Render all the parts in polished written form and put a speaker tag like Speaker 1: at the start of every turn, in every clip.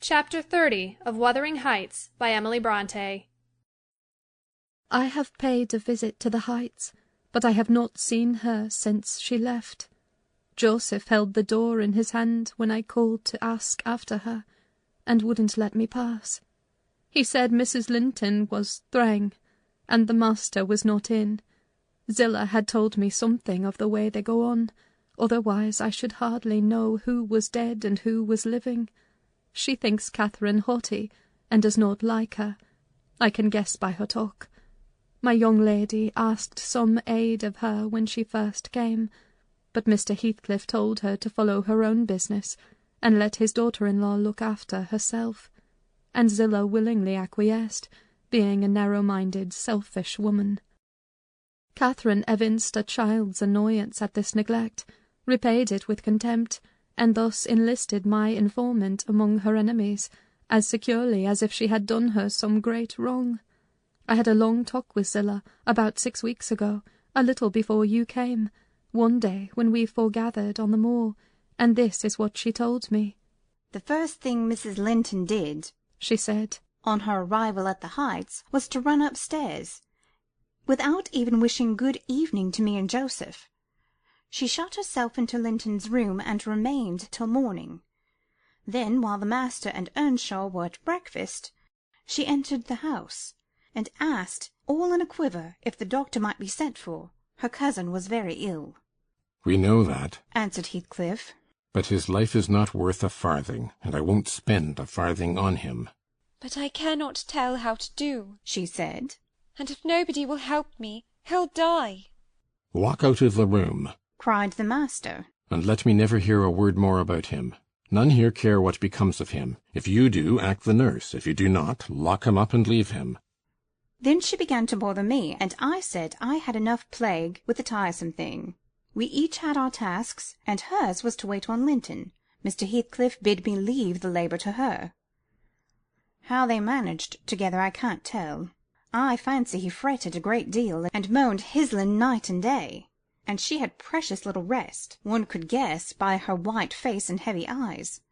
Speaker 1: Chapter 30 of Wuthering Heights by Emily Bronte.
Speaker 2: I have paid a visit to the Heights, but I have not seen her since she left. Joseph held the door in his hand when I called to ask after her, and wouldn't let me pass. He said Mrs. Linton was thrang, and the master was not in. Zillah had told me something of the way they go on, otherwise I should hardly know who was dead and who was living. She thinks Catherine haughty, and does not like her. I can guess by her talk. My young lady asked some aid of her when she first came, but Mr. Heathcliff told her to follow her own business, and let his daughter-in-law look after herself, and Zillah willingly acquiesced, being a narrow-minded, selfish woman. Catherine evinced a child's annoyance at this neglect, repaid it with contempt, and thus enlisted my informant among her enemies, as securely as if she had done her some great wrong. I had a long talk with Zillah about 6 weeks ago, a little before you came, one day when we foregathered on the moor, and this is what she told me.
Speaker 3: "The first thing Mrs. Linton did," she said, "on her arrival at the Heights, was to run upstairs, without even wishing good evening to me and Joseph. She shut herself into Linton's room and remained till morning. Then, while the master and Earnshaw were at breakfast, she entered the house, and asked, all in a quiver, if the doctor might be sent for. Her cousin was very ill."
Speaker 4: "We know that,"
Speaker 3: answered Heathcliff,
Speaker 4: "but his life is not worth a farthing, and I won't spend a farthing on him."
Speaker 5: "But I cannot tell how to do,"
Speaker 3: she said,
Speaker 5: "and if nobody will help me, he'll die."
Speaker 4: "Walk out of the room,"
Speaker 3: cried the master,
Speaker 4: "and let me never hear a word more about him. None here care what becomes of him. If you do, act the nurse. If you do not, lock him up and leave him."
Speaker 3: Then she began to bother me, and I said I had enough plague with the tiresome thing. We each had our tasks, and hers was to wait on Linton. Mr. Heathcliff bid me leave the labour to her. How they managed together I can't tell. I fancy he fretted a great deal, and moaned hislin night and day, and she had precious little rest, one could guess by her white face and heavy eyes.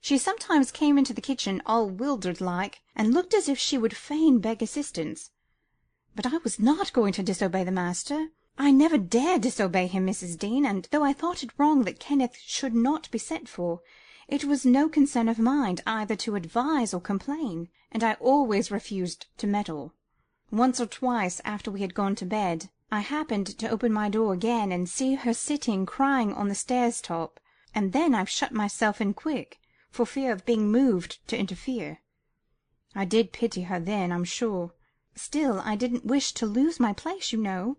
Speaker 3: She sometimes came into the kitchen all wildered like, and looked as if she would fain beg assistance. But I was not going to disobey the master. I never dare disobey him, Mrs. Dean, and though I thought it wrong that Kenneth should not be sent for, it was no concern of mine either to advise or complain, and I always refused to meddle. Once or twice, after we had gone to bed, I happened to open my door again and see her sitting crying on the stairs top, and then I shut myself in quick, for fear of being moved to interfere. I did pity her then, I'm sure. Still, I didn't wish to lose my place, you know.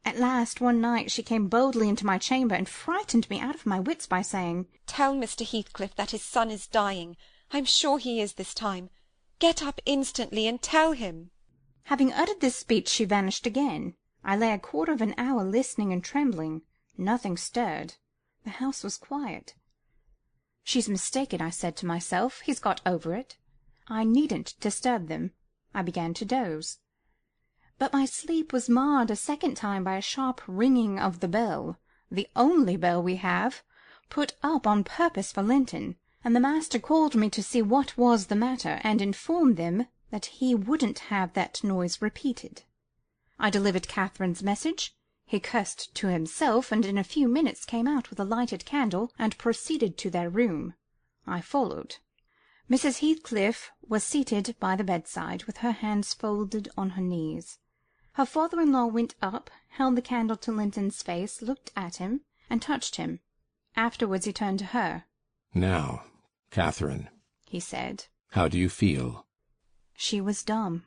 Speaker 3: At last, one night, she came boldly into my chamber and frightened me out of my wits by saying,
Speaker 5: "Tell Mr. Heathcliff that his son is dying. I'm sure he is this time. Get up instantly and tell him."
Speaker 3: Having uttered this speech, she vanished again. I lay a quarter of an hour listening and trembling. Nothing stirred. The house was quiet. She's mistaken, I said to myself. He's got over it. I needn't disturb them. I began to doze. But my sleep was marred a second time by a sharp ringing of the bell, the only bell we have, put up on purpose for Linton, and the master called me to see what was the matter, and informed them that he wouldn't have that noise repeated. I delivered Catherine's message. He cursed to himself, and in a few minutes came out with a lighted candle, and proceeded to their room. I followed. Mrs. Heathcliff was seated by the bedside, with her hands folded on her knees. Her father-in-law went up, held the candle to Linton's face, looked at him, and touched him. Afterwards he turned to her.
Speaker 4: "Now, Catherine,"
Speaker 3: he said,
Speaker 4: "how do you feel?"
Speaker 3: She was dumb.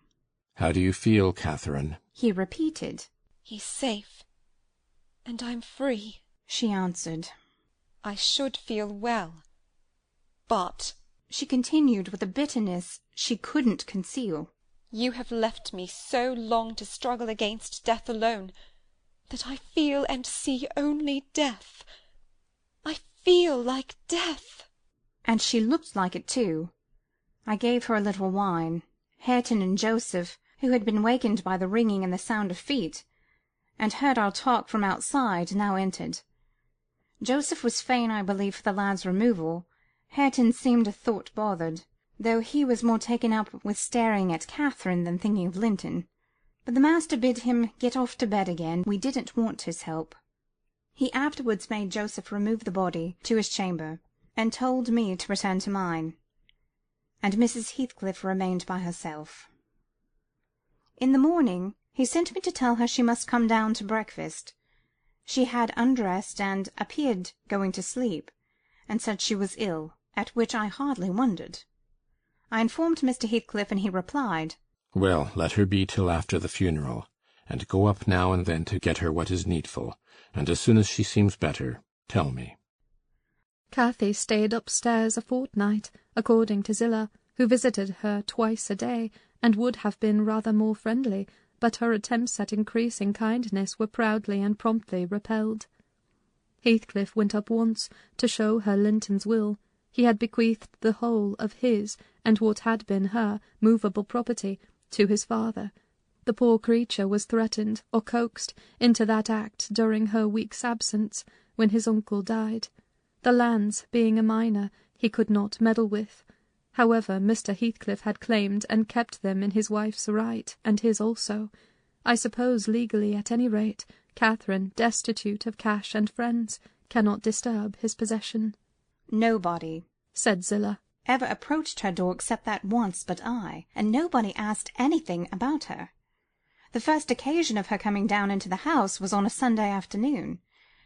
Speaker 4: "How do you feel, Catherine?"
Speaker 3: he repeated.
Speaker 5: "He's safe, and I'm free,"
Speaker 3: she answered.
Speaker 5: "I should feel well, but,"
Speaker 3: she continued with a bitterness she couldn't conceal,
Speaker 5: "you have left me so long to struggle against death alone, that I feel and see only death. I feel like death."
Speaker 3: And she looked like it too. I gave her a little wine. Hareton and Joseph, who had been wakened by the ringing and the sound of feet, and heard our talk from outside, now entered. Joseph was fain, I believe, for the lad's removal. Hareton seemed a thought bothered, though he was more taken up with staring at Catherine than thinking of Linton. But the master bid him get off to bed again. We didn't want his help. He afterwards made Joseph remove the body to his chamber, and told me to return to mine, and Mrs. Heathcliff remained by herself. In the morning he sent me to tell her she must come down to breakfast. She had undressed and appeared going to sleep, and said she was ill, at which I hardly wondered. I informed Mr. Heathcliff, and he replied,
Speaker 4: Well, let her be till after the funeral, and go up now and then to get her what is needful, and as soon as she seems better, tell me.
Speaker 2: Cathy stayed upstairs a fortnight, according to Zillah, who visited her twice a day, and would have been rather more friendly, but her attempts at increasing kindness were proudly and promptly repelled. Heathcliff went up once to show her Linton's will. He had bequeathed the whole of his, and what had been her, movable property, to his father. The poor creature was threatened or coaxed into that act during her week's absence, when his uncle died. The lands, being a minor, he could not meddle with. However, Mr. Heathcliff had claimed and kept them in his wife's right, and his also. I suppose legally, at any rate, Catherine, destitute of cash and friends, cannot disturb his possession.
Speaker 3: Nobody,
Speaker 2: said Zillah,
Speaker 3: ever approached her door except that once but I, and nobody asked anything about her. The first occasion of her coming down into the house was on a Sunday afternoon.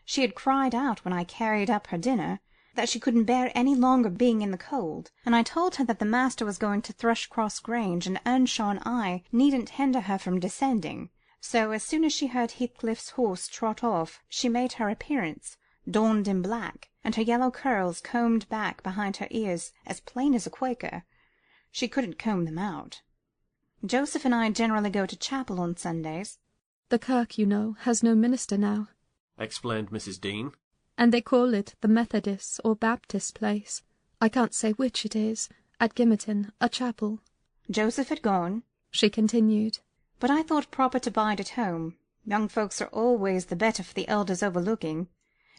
Speaker 3: She had cried out when I carried up her dinner that she couldn't bear any longer being in the cold, and I told her that the master was going to Thrushcross Grange, and Earnshaw and I needn't hinder her from descending. So as soon as she heard Heathcliff's horse trot off, she made her appearance, donned in black, and her yellow curls combed back behind her ears as plain as a Quaker. She couldn't comb them out. Joseph and I generally go to chapel on Sundays.
Speaker 2: The kirk, you know, has no minister now,
Speaker 6: explained Mrs. Dean,
Speaker 2: and they call it the Methodist or Baptist place. I can't say which it is. At Gimmerton, a chapel.
Speaker 3: Joseph had gone,
Speaker 2: she continued,
Speaker 3: but I thought proper to bide at home. Young folks are always the better for the elders overlooking,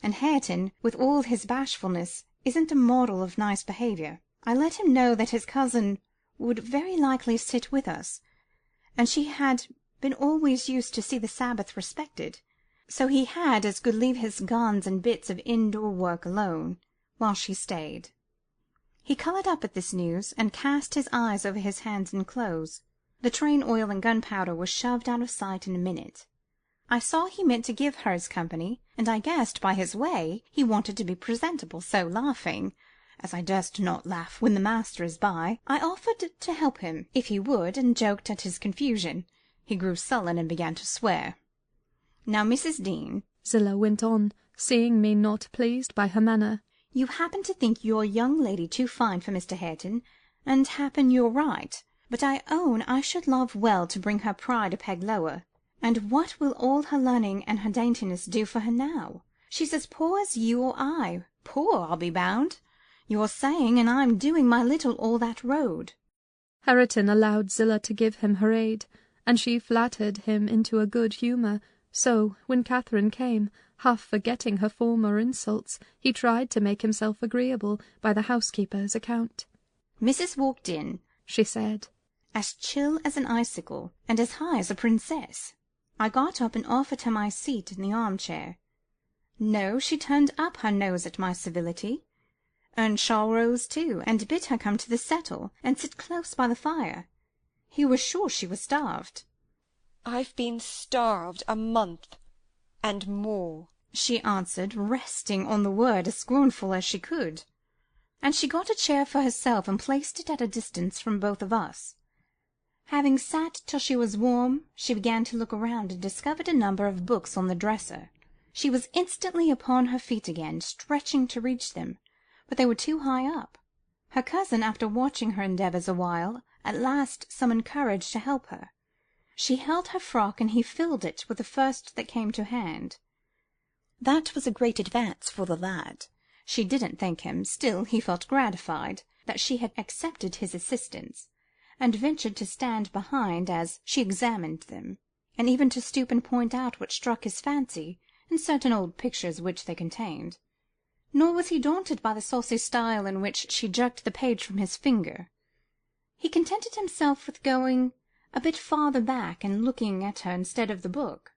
Speaker 3: and Hareton, with all his bashfulness, isn't a model of nice behaviour. I let him know that his cousin would very likely sit with us, and she had been always used to see the Sabbath respected, so he had as good leave his guns and bits of indoor work alone, while she stayed. He coloured up at this news, and cast his eyes over his hands and clothes. The train oil and gunpowder was shoved out of sight in a minute. I saw he meant to give her his company, and I guessed by his way he wanted to be presentable, so laughing, as I durst not laugh when the master is by, I offered to help him, if he would, and joked at his confusion. He grew sullen and began to swear. Now, Mrs. Dean,
Speaker 2: Zillah went on, seeing me not pleased by her manner,
Speaker 3: you happen to think your young lady too fine for Mr. Hareton, and happen you're right, but I own I should love well to bring her pride a peg lower. And what will all her learning and her daintiness do for her now? She's as poor as you or I. Poor, I'll be bound. You're saying, and I'm doing my little all that road.
Speaker 2: Hareton allowed Zillah to give him her aid, and she flattered him into a good humour. So, when Catherine came, half forgetting her former insults, he tried to make himself agreeable by the housekeeper's account.
Speaker 3: Mrs. walked in,
Speaker 2: she said,
Speaker 3: as chill as an icicle, and as high as a princess. I got up and offered her my seat in the armchair. No, she turned up her nose at my civility. Earnshaw rose too, and bid her come to the settle, and sit close by the fire. He was sure she was starved.
Speaker 5: I've been starved a month, and more,
Speaker 3: she answered, resting on the word as scornful as she could. And she got a chair for herself, and placed it at a distance from both of us. Having sat till she was warm, she began to look around, and discovered a number of books on the dresser. She was instantly upon her feet again, stretching to reach them, but they were too high up. Her cousin, after watching her endeavours a while, at last summoned courage to help her. She held her frock, and he filled it with the first that came to hand. That was a great advance for the lad. She didn't thank him, still he felt gratified that she had accepted his assistance, and ventured to stand behind as she examined them, and even to stoop and point out what struck his fancy in certain old pictures which they contained. nor was he daunted by the saucy style in which she jerked the page from his finger. He contented himself with going a bit farther back and looking at her instead of the book.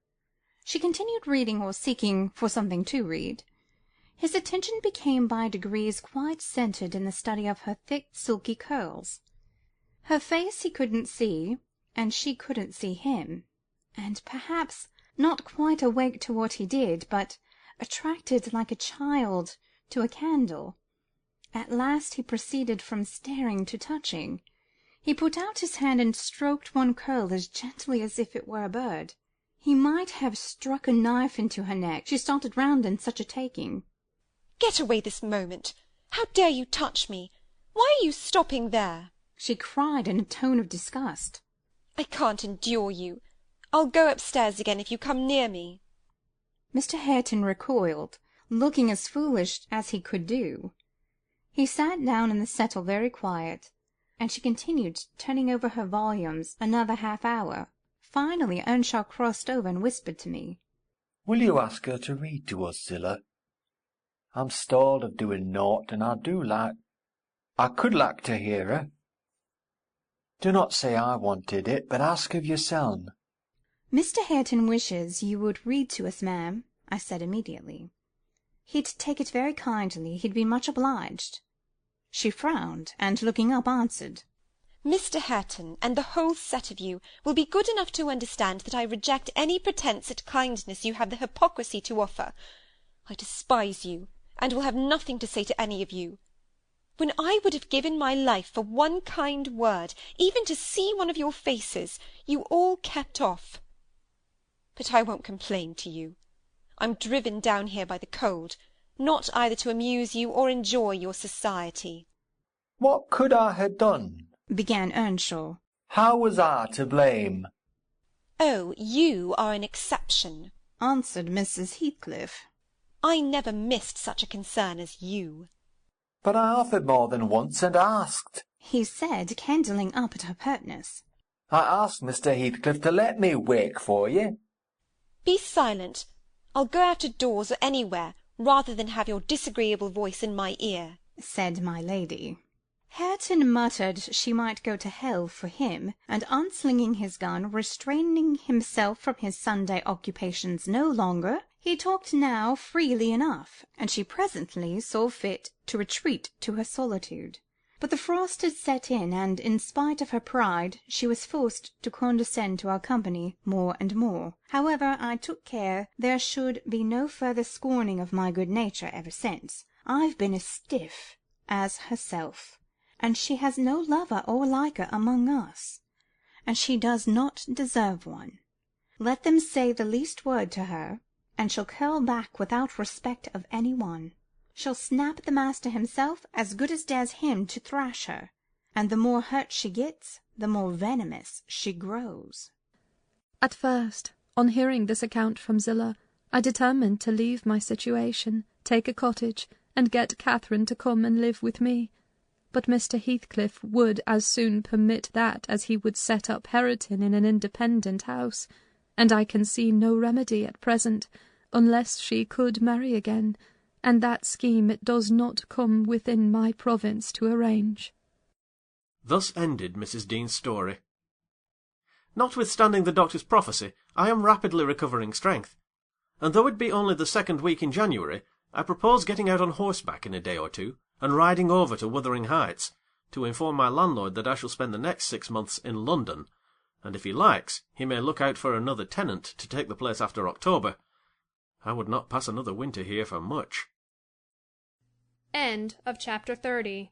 Speaker 3: She continued reading or seeking for something to read. His attention became by degrees quite centred in the study of her thick silky curls. Her face he couldn't see, and she couldn't see him, and perhaps not quite awake to what he did, but attracted like a child to a candle. At last he proceeded from staring to touching. He put out his hand and stroked one curl as gently as if it were a bird. He might have struck a knife into her neck, she started round in such a taking.
Speaker 5: "Get away this moment! How dare you touch me? Why are you stopping there?"
Speaker 3: she cried in a tone of disgust.
Speaker 5: "I can't endure you. I'll go upstairs again if you come near me."
Speaker 3: Mr. Hareton recoiled, looking as foolish as he could do. He sat down in the settle very quiet, and she continued turning over her volumes another half-hour. Finally Earnshaw crossed over and whispered to me.
Speaker 7: "Will you ask her to read to us, Zillah? I'm stalled of doing naught, and I could like to hear her. Do not say I wanted it, but ask of yourseln."
Speaker 3: "Mr. Hareton wishes you would read to us, ma'am," I said immediately. "He'd take it very kindly. He'd be much obliged." She frowned, and looking up, answered,
Speaker 5: "Mr. Hareton, and the whole set of you, will be good enough to understand that I reject any pretence at kindness you have the hypocrisy to offer. I despise you, and will have nothing to say to any of you. When I would have given my life for one kind word, even to see one of your faces, you all kept off. But I won't complain to you. I'm driven down here by the cold, not either to amuse you or enjoy your society."
Speaker 7: "What could I have done?"
Speaker 3: began Earnshaw.
Speaker 7: "How was I to blame?"
Speaker 5: "Oh, you are an exception,"
Speaker 3: answered Mrs. Heathcliff.
Speaker 5: "I never missed such a concern as you."
Speaker 7: "But I offered more than once, and asked,"
Speaker 3: he said, kindling up at her pertness.
Speaker 7: "I asked Mr. Heathcliff to let me wake for you."
Speaker 5: "Be silent. I'll go out of doors or anywhere, rather than have your disagreeable voice in my ear," said
Speaker 3: my lady. Hareton muttered she might go to hell for him, and unslinging his gun, restraining himself from his Sunday occupations no longer, he talked now freely enough, and she presently saw fit to retreat to her solitude. But the frost had set in, and in spite of her pride she was forced to condescend to our company more and more. However, I took care there should be no further scorning of my good nature ever since. I've been as stiff as herself, and she has no lover or liker among us, and she does not deserve one. Let them say the least word to her, and she'll curl back without respect of any one. She'll snap the master himself as good as dares him to thrash her, and the more hurt she gets, the more venomous she grows."
Speaker 2: At first, on hearing this account from Zillah, I determined to leave my situation, take a cottage, and get Catherine to come and live with me. But Mr. Heathcliff would as soon permit that as he would set up Hareton in an independent house, and I can see no remedy at present, unless she could marry again, and that scheme it does not come within my province to arrange.
Speaker 6: Thus ended Mrs. Dean's story. Notwithstanding the doctor's prophecy, I am rapidly recovering strength, and though it be only the 2nd week in January, I propose getting out on horseback in a day or two, and riding over to Wuthering Heights, to inform my landlord that I shall spend the next 6 months in London, and if he likes, he may look out for another tenant to take the place after October. I would not pass another winter here for much.
Speaker 1: End of chapter 30.